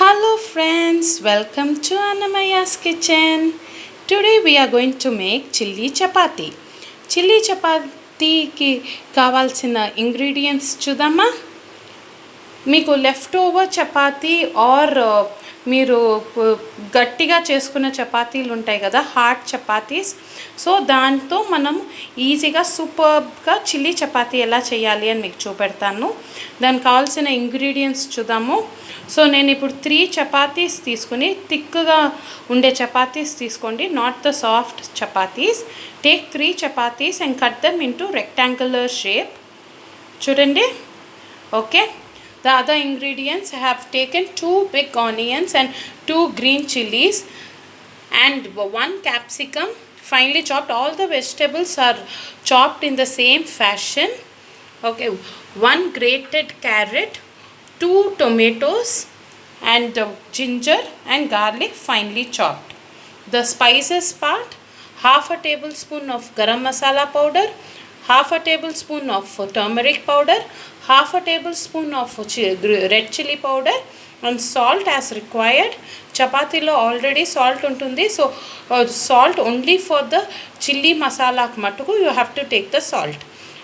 Hello friends, welcome to Annamaya's kitchen. Today we are going to make chilli chapati. Chilli chapati ki kavalsina ingredients chudama. మీకు left over chapati are మీరు గట్టిగా చేసుకున్న చపాతీలు ఉంటాయి కదా, hard chapatis. So దాంతో మనం ఈజీగా సూపర్గా చిల్లీ చపాతీ ఎలా చేయాలి అని మీకు చూపెడతాను. దానికి కావాల్సిన ఇంగ్రీడియంట్స్ చూద్దాము. సో నేను ఇప్పుడు 3 చపాతీస్ తీసుకుని, థిక్గా ఉండే చపాతీస్ తీసుకోండి, not the soft chapatis. Take 3 chapatis and cut them into rectangular shape. చూడండి. Okay. The other ingredients, I have taken 2 big onions and 2 green chilies and 1 capsicum finely chopped. All the vegetables are chopped in the same fashion. Okay, 1 grated carrot, 2 tomatoes and ginger and garlic finely chopped. The spices part, half a tablespoon of garam masala powder, half a tablespoon of turmeric powder, half a tablespoon of red chili powder and salt as required. Chapatilo already salt untundi, so salt only for the chili masala matuku you have to take the salt.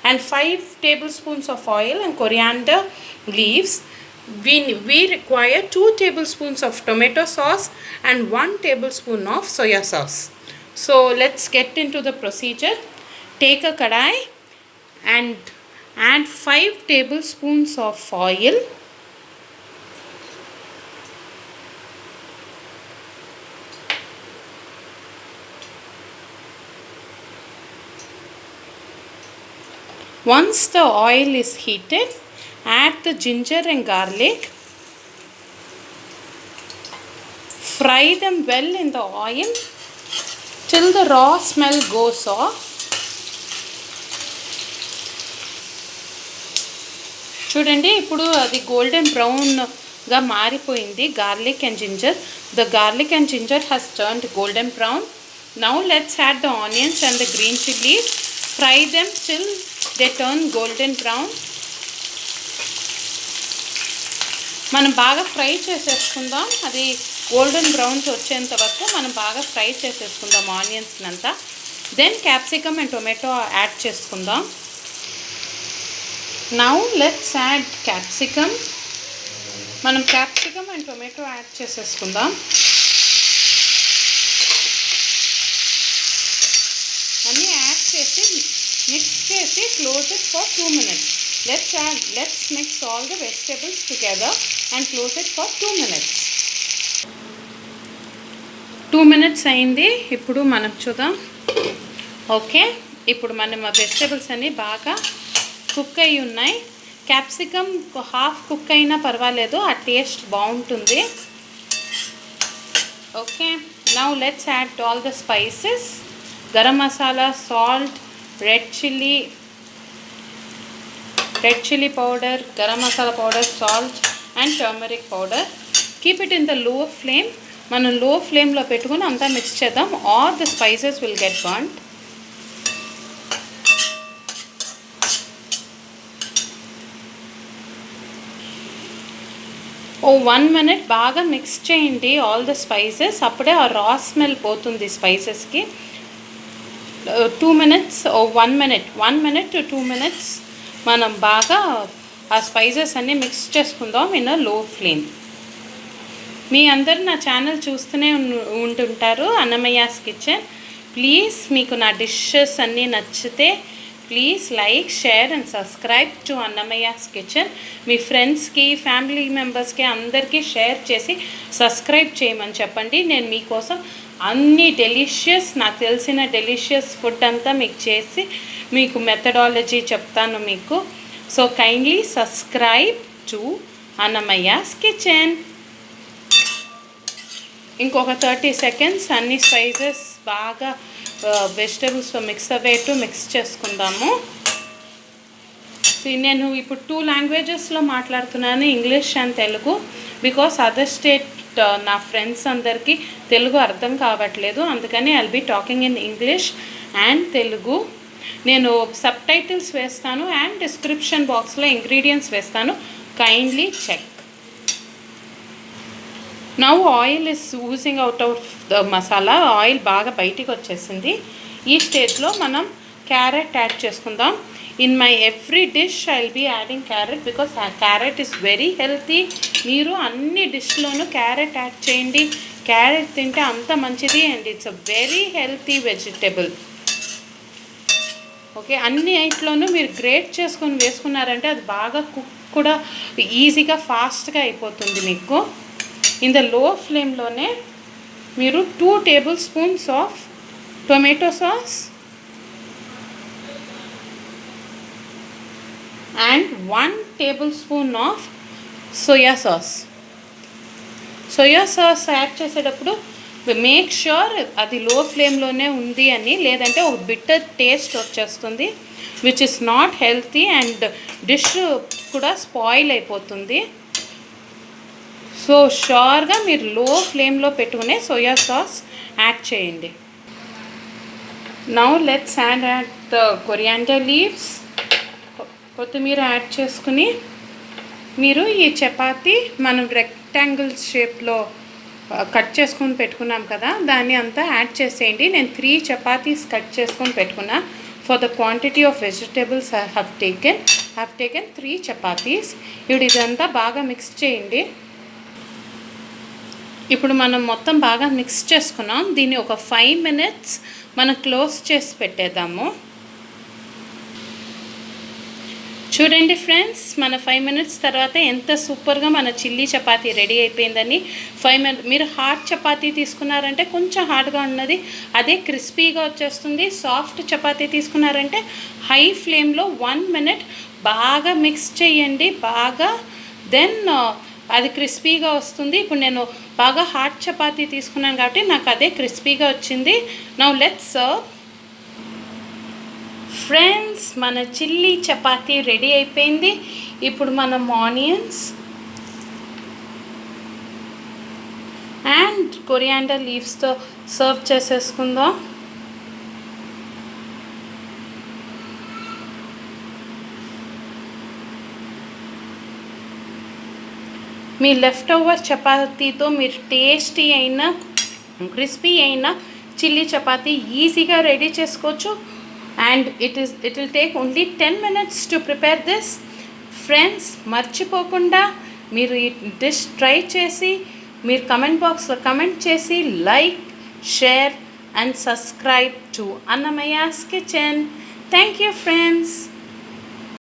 And 5 tablespoons of oil and coriander leaves. We require 2 tablespoons of tomato sauce and 1 tablespoon of soya sauce. So let's get into the procedure. Take a kadai and add 5 tablespoons of oil. Once the oil is heated, add the ginger and garlic. Fry them well in the oil till the raw smell goes off. చూడండి, ఇప్పుడు అది golden బ్రౌన్గా మారిపోయింది. Garlic and ginger, the garlic and ginger has turned golden brown. Now let's add the onions and the green chillies. Fry them till they turn golden brown. మనం బాగా fry చేసేసుకుందాం. అది golden browns వచ్చేంత వరకు మనం బాగా fry చేసేసుకుందాం ఆనియన్స్ని అంతా. Then capsicum and tomato add చేసుకుందాం. Now let's add capsicum. మనం క్యాప్సికమ్ అండ్ టొమాటో యాడ్ చేసేసుకుందాం. అన్నీ యాడ్ చేసి మిక్స్ చేసి close it for 2 minutes. Let's mix all the vegetables together and close it for 2 minutes. 2 minutes అయింది. ఇప్పుడు మనం చూద్దాం. ఓకే, ఇప్పుడు మనం వెజిటేబుల్స్ అన్నీ బాగా కుక్ అయి ఉన్నాయి. క్యాప్సికమ్ హాఫ్ కుక్ అయినా పర్వాలేదు, ఆ టేస్ట్ బాగుంటుంది. Okay, now let's add all the spices. Garam masala, salt, red chilli powder, garam masala powder, salt and turmeric powder. Keep it in the low flame. మనం లో ఫ్లేమ్లో పెట్టుకుని అంతా మిక్స్ చేద్దాం, or the spices will get burned. ఓ 1 minute బాగా mix చేయండి all the spices. అప్పుడే ఆ రా స్మెల్ పోతుంది స్పైసెస్కి. 2 minutes, 1 minute to 2 minutes మనం బాగా ఆ స్పైసెస్ అన్నీ మిక్స్ చేసుకుందాం ఇన్ లో ఫ్లేమ్. మీ అందరు నా ఛానల్ చూస్తూనే ఉంటుంటారు, అన్నమయ్యాస్ కిచెన్. ప్లీజ్ మీకు నా డిషెస్ అన్నీ నచ్చితే please like, share and subscribe to Annamayya's kitchen. మీ ఫ్రెండ్స్కి, ఫ్యామిలీ మెంబర్స్కి అందరికీ షేర్ చేసి సబ్స్క్రైబ్ చేయమని చెప్పండి. నేను మీకోసం అన్ని డెలిషియస్, నాకు తెలిసిన డెలిషియస్ ఫుడ్ అంతా మీకు చేసి మీకు మెథడాలజీ చెప్తాను మీకు. So kindly subscribe to Annamayya's kitchen. ఇంకొక 30 seconds అన్ని స్పైసెస్ బాగా వెజిటేబుల్స్తో మిక్స్ చేసుకుందాము. నేను ఇప్పుడు 2 లాంగ్వేజెస్లో మాట్లాడుతున్నాను, English and Telugu. Because other state నా ఫ్రెండ్స్ అందరికీ తెలుగు అర్థం కావట్లేదు, అందుకని I'll be talking in English and Telugu. నేను సబ్ టైటిల్స్ వేస్తాను అండ్ డిస్క్రిప్షన్ బాక్స్లో ఇంగ్రీడియంట్స్ వేస్తాను, kindly check. Now oil is oozing out of the masala. Oil బాగా బయటికి వచ్చేసింది. ఈ స్టేజ్లో మనం క్యారెట్ యాడ్ చేసుకుందాం. In my every dish I will be adding carrot because carrot is very healthy. మీరు అన్ని డిష్లోనూ క్యారెట్ యాడ్ చేయండి. క్యారెట్ తింటే అంత మంచిది and it's a very healthy vegetable. Okay, అన్ని ఐట్లోనూ మీరు గ్రేట్ చేసుకొని వేసుకున్నారంటే అది బాగా కుక్ కూడా ఈజీగా ఫాస్ట్గా అయిపోతుంది మీకు. ఇన్ ద లో ఫ్లేమ్లోనే మీరు 2 table spoons of tomato sauce and 1 table spoon of soya sauce. Soya sauce add చేసేటప్పుడు మేక్ ష్యూర్ అది లో ఫ్లేమ్లోనే ఉంది అని, లేదంటే ఒక బిట్టర్ టేస్ట్ వచ్చేస్తుంది which is not healthy and dish కూడా స్పాయిల్ అయిపోతుంది. సో షూర్గా మీరు లో ఫ్లేమ్లో పెట్టుకునే సోయా సాస్ యాడ్ చేయండి. Now let's add the coriander leaves. కొత్తిమీర యాడ్ చేసుకుని మీరు ఈ చపాతీ మనం రెక్టాంగిల్ షేప్లో కట్ చేసుకొని పెట్టుకున్నాం కదా, దాన్ని అంతా యాడ్ చేసేయండి. నేను 3 చపాతీస్ కట్ చేసుకొని పెట్టుకున్నా. For the quantity of vegetables I have taken 3 chapatis. ఇప్పుడు ఇదంతా బాగా మిక్స్ చేయండి. ఇప్పుడు మనం మొత్తం బాగా మిక్స్ చేసుకున్నాం. దీన్ని ఒక 5 minutes మనం క్లోజ్ చేసి పెట్టేద్దాము. చూడండి ఫ్రెండ్స్, మన 5 minutes తర్వాత ఎంత సూపర్గా మన చిల్లీ చపాతీ రెడీ అయిపోయిందని. 5 minutes మీరు హాట్ చపాతీ తీసుకున్నారంటే కొంచెం హార్డ్గా ఉన్నది అదే క్రిస్పీగా వచ్చేస్తుంది. సాఫ్ట్ చపాతీ తీసుకున్నారంటే హై ఫ్లేమ్లో 1 minute బాగా మిక్స్ చేయండి. బాగా దెన్ అది క్రిస్పీగా వస్తుంది. ఇప్పుడు నేను బాగా హాట్ చపాతీ తీసుకున్నాను కాబట్టి నాకు అదే క్రిస్పీగా వచ్చింది. Now let's serve. ఫ్రెండ్స్, మన చిల్లీ చపాతీ రెడీ అయిపోయింది. ఇప్పుడు మనం ఆనియన్స్ అండ్ కొరియాండర్ లీవ్స్తో సర్వ్ చేసేసుకుందాం. మీ లెఫ్ట్ ఓవర్ చపాతీతో మీరు టేస్టీ అయిన క్రిస్పీ అయిన చిల్లీ చపాతీ ఈజీగా రెడీ చేసుకోవచ్చు. And it will take only 10 minutes to prepare this. Friends, మర్చిపోకుండా మీరు ఈ డిష్ ట్రై చేసి మీరు కమెంట్ బాక్స్లో కమెంట్ చేసి like, share and subscribe to Annamayya's kitchen. Thank you friends.